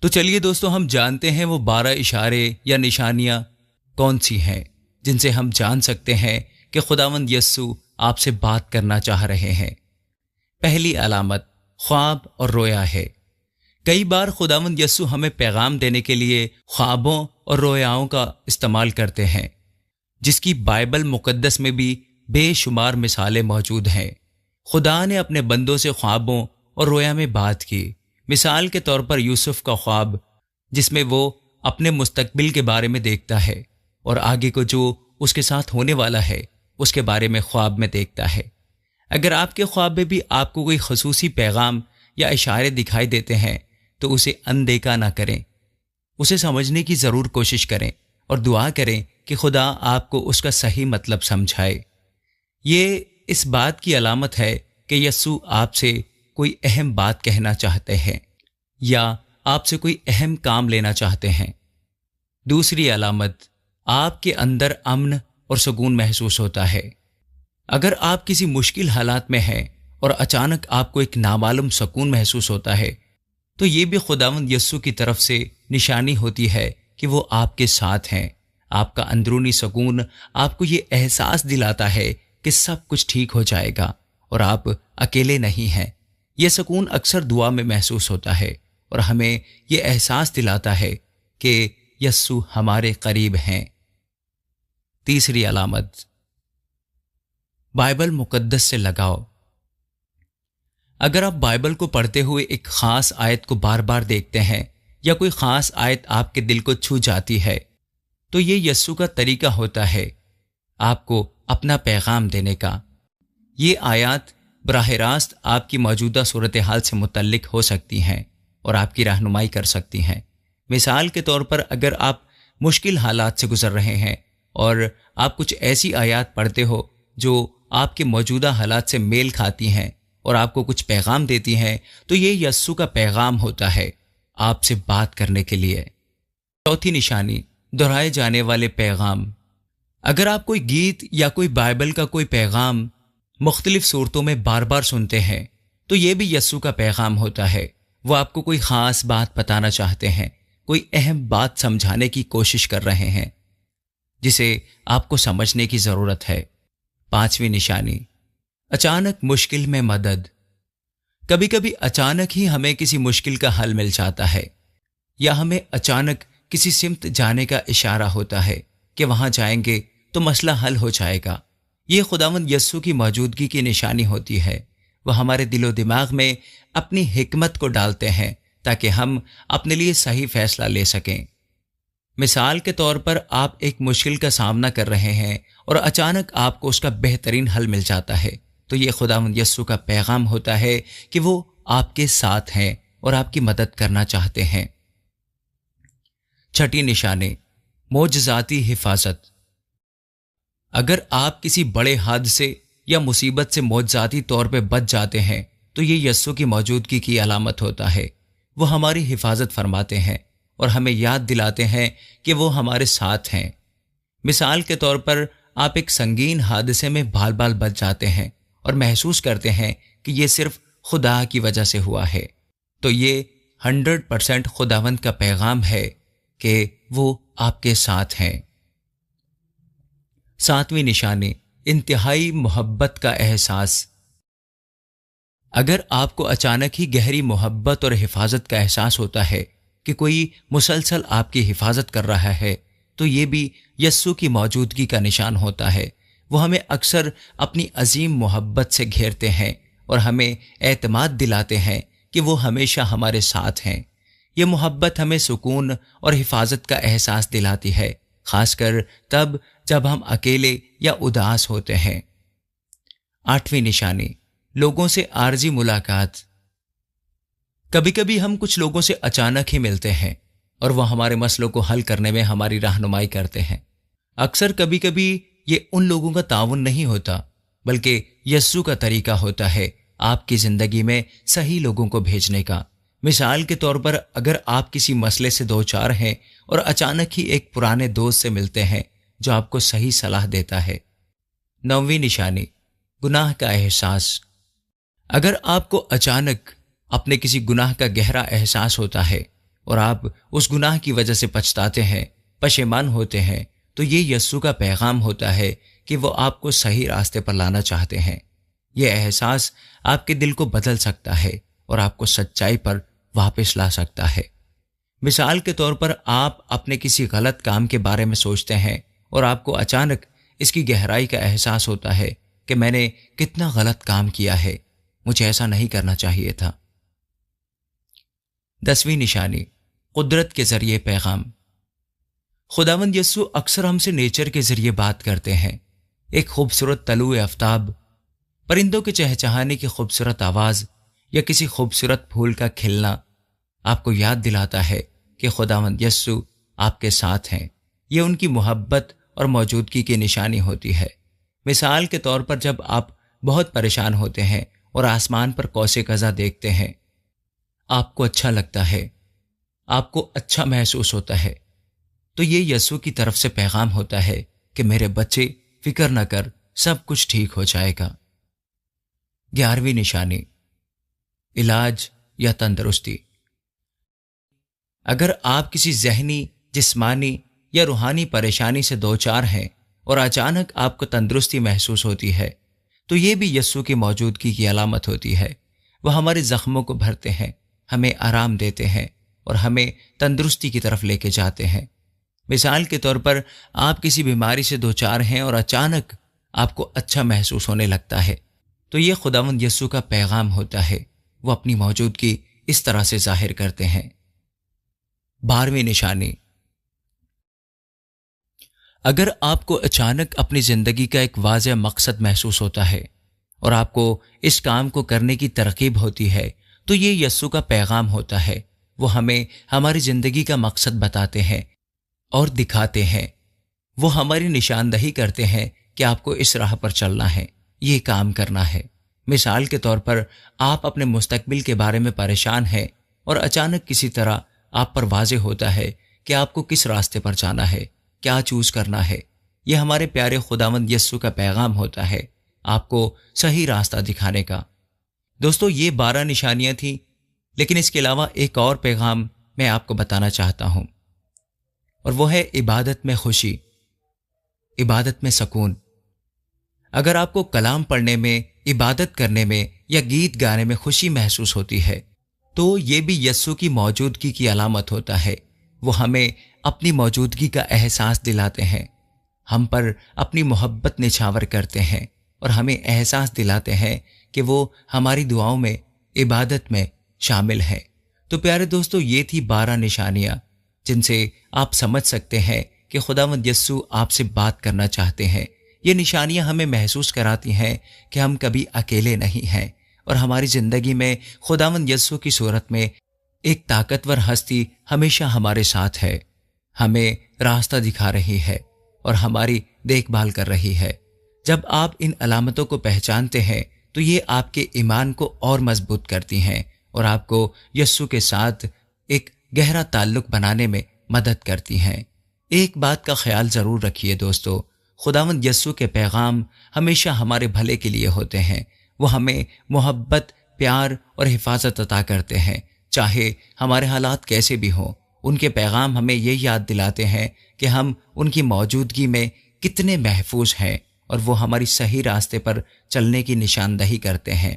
تو چلیے دوستو، ہم جانتے ہیں وہ 12 اشارے یا نشانیاں کون سی ہیں جن سے ہم جان سکتے ہیں کہ خداوند یسوع آپ سے بات کرنا چاہ رہے ہیں۔ پہلی علامت خواب اور رویا ہے۔ کئی بار خداوند یسوع ہمیں پیغام دینے کے لیے خوابوں اور رویاؤں کا استعمال کرتے ہیں، جس کی بائبل مقدس میں بھی بے شمار مثالیں موجود ہیں۔ خدا نے اپنے بندوں سے خوابوں اور رویا میں بات کی۔ مثال کے طور پر یوسف کا خواب، جس میں وہ اپنے مستقبل کے بارے میں دیکھتا ہے اور آگے کو جو اس کے ساتھ ہونے والا ہے اس کے بارے میں خواب میں دیکھتا ہے۔ اگر آپ کے خواب میں بھی آپ کو کوئی خصوصی پیغام یا اشارے دکھائی دیتے ہیں تو اسے اندیکھا نہ کریں، اسے سمجھنے کی ضرور کوشش کریں اور دعا کریں کہ خدا آپ کو اس کا صحیح مطلب سمجھائے۔ یہ اس بات کی علامت ہے کہ یسوع آپ سے کوئی اہم بات کہنا چاہتے ہیں یا آپ سے کوئی اہم کام لینا چاہتے ہیں۔ دوسری علامت، آپ کے اندر امن اور سکون محسوس ہوتا ہے۔ اگر آپ کسی مشکل حالات میں ہیں اور اچانک آپ کو ایک نامعلوم سکون محسوس ہوتا ہے تو یہ بھی خداوند یسوع کی طرف سے نشانی ہوتی ہے کہ وہ آپ کے ساتھ ہیں۔ آپ کا اندرونی سکون آپ کو یہ احساس دلاتا ہے کہ سب کچھ ٹھیک ہو جائے گا اور آپ اکیلے نہیں ہیں۔ یہ سکون اکثر دعا میں محسوس ہوتا ہے اور ہمیں یہ احساس دلاتا ہے کہ یسوع ہمارے قریب ہیں۔ تیسری علامت، بائبل مقدس سے لگاؤ۔ اگر آپ بائبل کو پڑھتے ہوئے ایک خاص آیت کو بار بار دیکھتے ہیں یا کوئی خاص آیت آپ کے دل کو چھو جاتی ہے تو یہ یسوع کا طریقہ ہوتا ہے آپ کو اپنا پیغام دینے کا۔ یہ آیات براہ راست آپ کی موجودہ صورتحال سے متعلق ہو سکتی ہیں اور آپ کی رہنمائی کر سکتی ہیں۔ مثال کے طور پر، اگر آپ مشکل حالات سے گزر رہے ہیں اور آپ کچھ ایسی آیات پڑھتے ہو جو آپ کے موجودہ حالات سے میل کھاتی ہیں اور آپ کو کچھ پیغام دیتی ہیں تو یہ یسوع کا پیغام ہوتا ہے آپ سے بات کرنے کے لیے۔ چوتھی نشانی، دہرائے جانے والے پیغام۔ اگر آپ کوئی گیت یا کوئی بائبل کا کوئی پیغام مختلف صورتوں میں بار بار سنتے ہیں تو یہ بھی یسوع کا پیغام ہوتا ہے۔ وہ آپ کو کوئی خاص بات بتانا چاہتے ہیں، کوئی اہم بات سمجھانے کی کوشش کر رہے ہیں جسے آپ کو سمجھنے کی ضرورت ہے۔ پانچویں نشانی، اچانک مشکل میں مدد۔ کبھی کبھی اچانک ہی ہمیں کسی مشکل کا حل مل جاتا ہے یا ہمیں اچانک کسی سمت جانے کا اشارہ ہوتا ہے کہ وہاں جائیں گے تو مسئلہ حل ہو جائے گا۔ یہ خداوند یسوع کی موجودگی کی نشانی ہوتی ہے۔ وہ ہمارے دل و دماغ میں اپنی حکمت کو ڈالتے ہیں تاکہ ہم اپنے لیے صحیح فیصلہ لے سکیں۔ مثال کے طور پر، آپ ایک مشکل کا سامنا کر رہے ہیں اور اچانک آپ کو اس کا بہترین حل مل جاتا ہے تو یہ خداوند یسوع کا پیغام ہوتا ہے کہ وہ آپ کے ساتھ ہیں اور آپ کی مدد کرنا چاہتے ہیں۔ چھٹی نشانی، معجزاتی حفاظت۔ اگر آپ کسی بڑے حادثے یا مصیبت سے معجزاتی طور پہ بچ جاتے ہیں تو یہ یسوع کی موجودگی کی علامت ہوتا ہے۔ وہ ہماری حفاظت فرماتے ہیں اور ہمیں یاد دلاتے ہیں کہ وہ ہمارے ساتھ ہیں۔ مثال کے طور پر، آپ ایک سنگین حادثے میں بال بال بچ جاتے ہیں اور محسوس کرتے ہیں کہ یہ صرف خدا کی وجہ سے ہوا ہے تو یہ 100% خداوند کا پیغام ہے کہ وہ آپ کے ساتھ ہیں۔ ساتویں نشانی، انتہائی محبت کا احساس۔ اگر آپ کو اچانک ہی گہری محبت اور حفاظت کا احساس ہوتا ہے کہ کوئی مسلسل آپ کی حفاظت کر رہا ہے تو یہ بھی یسوع کی موجودگی کا نشان ہوتا ہے۔ وہ ہمیں اکثر اپنی عظیم محبت سے گھیرتے ہیں اور ہمیں اعتماد دلاتے ہیں کہ وہ ہمیشہ ہمارے ساتھ ہیں۔ یہ محبت ہمیں سکون اور حفاظت کا احساس دلاتی ہے، خاص کر تب جب ہم اکیلے یا اداس ہوتے ہیں۔ آٹھویں نشانی، لوگوں سے عارضی ملاقات۔ کبھی کبھی ہم کچھ لوگوں سے اچانک ہی ملتے ہیں اور وہ ہمارے مسئلوں کو حل کرنے میں ہماری رہنمائی کرتے ہیں۔ اکثر کبھی کبھی یہ ان لوگوں کا تعاون نہیں ہوتا بلکہ یسوع کا طریقہ ہوتا ہے آپ کی زندگی میں صحیح لوگوں کو بھیجنے کا۔ مثال کے طور پر، اگر آپ کسی مسئلے سے دوچار ہیں اور اچانک ہی ایک پرانے دوست سے ملتے ہیں جو آپ کو صحیح صلاح دیتا ہے۔ نویں نشانی، گناہ کا احساس۔ اگر آپ کو اچانک اپنے کسی گناہ کا گہرا احساس ہوتا ہے اور آپ اس گناہ کی وجہ سے پچھتاتے ہیں، پشیمان ہوتے ہیں، تو یہ یسوع کا پیغام ہوتا ہے کہ وہ آپ کو صحیح راستے پر لانا چاہتے ہیں۔ یہ احساس آپ کے دل کو بدل سکتا ہے اور آپ کو سچائی پر واپس لا سکتا ہے۔ مثال کے طور پر آپ اپنے کسی غلط کام کے بارے میں سوچتے ہیں اور آپ کو اچانک اس کی گہرائی کا احساس ہوتا ہے کہ میں نے کتنا غلط کام کیا ہے، مجھے ایسا نہیں کرنا چاہیے تھا۔ 10ویں نشانی، قدرت کے ذریعے پیغام۔ خداوند یسوع اکثر ہم سے نیچر کے ذریعے بات کرتے ہیں۔ ایک خوبصورت طلوع آفتاب، پرندوں کے چہچہانے کی خوبصورت آواز یا کسی خوبصورت پھول کا کھلنا آپ کو یاد دلاتا ہے کہ خداوند یسوع آپ کے ساتھ ہیں۔ یہ ان کی محبت اور موجودگی کی نشانی ہوتی ہے۔ مثال کے طور پر جب آپ بہت پریشان ہوتے ہیں اور آسمان پر قوس قزح دیکھتے ہیں، آپ کو اچھا لگتا ہے، آپ کو اچھا محسوس ہوتا ہے، تو یہ یسوع کی طرف سے پیغام ہوتا ہے کہ میرے بچے فکر نہ کر، سب کچھ ٹھیک ہو جائے گا۔ 11ویں نشانی، علاج یا تندرستی۔ اگر آپ کسی ذہنی، جسمانی یا روحانی پریشانی سے دوچار ہیں اور اچانک آپ کو تندرستی محسوس ہوتی ہے، تو یہ بھی یسوع کی موجودگی کی علامت ہوتی ہے۔ وہ ہمارے زخموں کو بھرتے ہیں، ہمیں آرام دیتے ہیں اور ہمیں تندرستی کی طرف لے کے جاتے ہیں۔ مثال کے طور پر آپ کسی بیماری سے دوچار ہیں اور اچانک آپ کو اچھا محسوس ہونے لگتا ہے، تو یہ خداوند یسوع کا پیغام ہوتا ہے۔ وہ اپنی موجودگی اس طرح سے ظاہر کرتے ہیں۔ 12ویں نشانی، اگر آپ کو اچانک اپنی زندگی کا ایک واضح مقصد محسوس ہوتا ہے اور آپ کو اس کام کو کرنے کی ترغیب ہوتی ہے، تو یہ یسوع کا پیغام ہوتا ہے۔ وہ ہمیں ہماری زندگی کا مقصد بتاتے ہیں اور دکھاتے ہیں۔ وہ ہماری نشاندہی کرتے ہیں کہ آپ کو اس راہ پر چلنا ہے، یہ کام کرنا ہے۔ مثال کے طور پر آپ اپنے مستقبل کے بارے میں پریشان ہیں اور اچانک کسی طرح آپ پر واضح ہوتا ہے کہ آپ کو کس راستے پر جانا ہے، کیا چوز کرنا ہے۔ یہ ہمارے پیارے خداوند یسوع کا پیغام ہوتا ہے، آپ کو صحیح راستہ دکھانے کا۔ دوستو، یہ 12 نشانیاں تھیں، لیکن اس کے علاوہ ایک اور پیغام میں آپ کو بتانا چاہتا ہوں، اور وہ ہے عبادت میں خوشی، عبادت میں سکون۔ اگر آپ کو کلام پڑھنے میں، عبادت کرنے میں یا گیت گانے میں خوشی محسوس ہوتی ہے، تو یہ بھی یسوع کی موجودگی کی علامت ہوتا ہے۔ وہ ہمیں اپنی موجودگی کا احساس دلاتے ہیں، ہم پر اپنی محبت نچھاور کرتے ہیں اور ہمیں احساس دلاتے ہیں کہ وہ ہماری دعاؤں میں، عبادت میں شامل ہیں۔ تو پیارے دوستو، یہ تھی 12 نشانیاں جن سے آپ سمجھ سکتے ہیں کہ خداوند یسوع آپ سے بات کرنا چاہتے ہیں۔ یہ نشانیاں ہمیں محسوس کراتی ہیں کہ ہم کبھی اکیلے نہیں ہیں اور ہماری زندگی میں خداوند یسوع کی صورت میں ایک طاقتور ہستی ہمیشہ ہمارے ساتھ ہے، ہمیں راستہ دکھا رہی ہے اور ہماری دیکھ بھال کر رہی ہے۔ جب آپ ان علامتوں کو پہچانتے ہیں تو یہ آپ کے ایمان کو اور مضبوط کرتی ہیں اور آپ کو یسوع کے ساتھ ایک گہرا تعلق بنانے میں مدد کرتی ہیں۔ ایک بات کا خیال ضرور رکھیے دوستو، خداوند یسوع کے پیغام ہمیشہ ہمارے بھلے کے لیے ہوتے ہیں۔ وہ ہمیں محبت، پیار اور حفاظت عطا کرتے ہیں، چاہے ہمارے حالات کیسے بھی ہوں۔ ان کے پیغام ہمیں یہ یاد دلاتے ہیں کہ ہم ان کی موجودگی میں کتنے محفوظ ہیں اور وہ ہماری صحیح راستے پر چلنے کی نشاندہی کرتے ہیں۔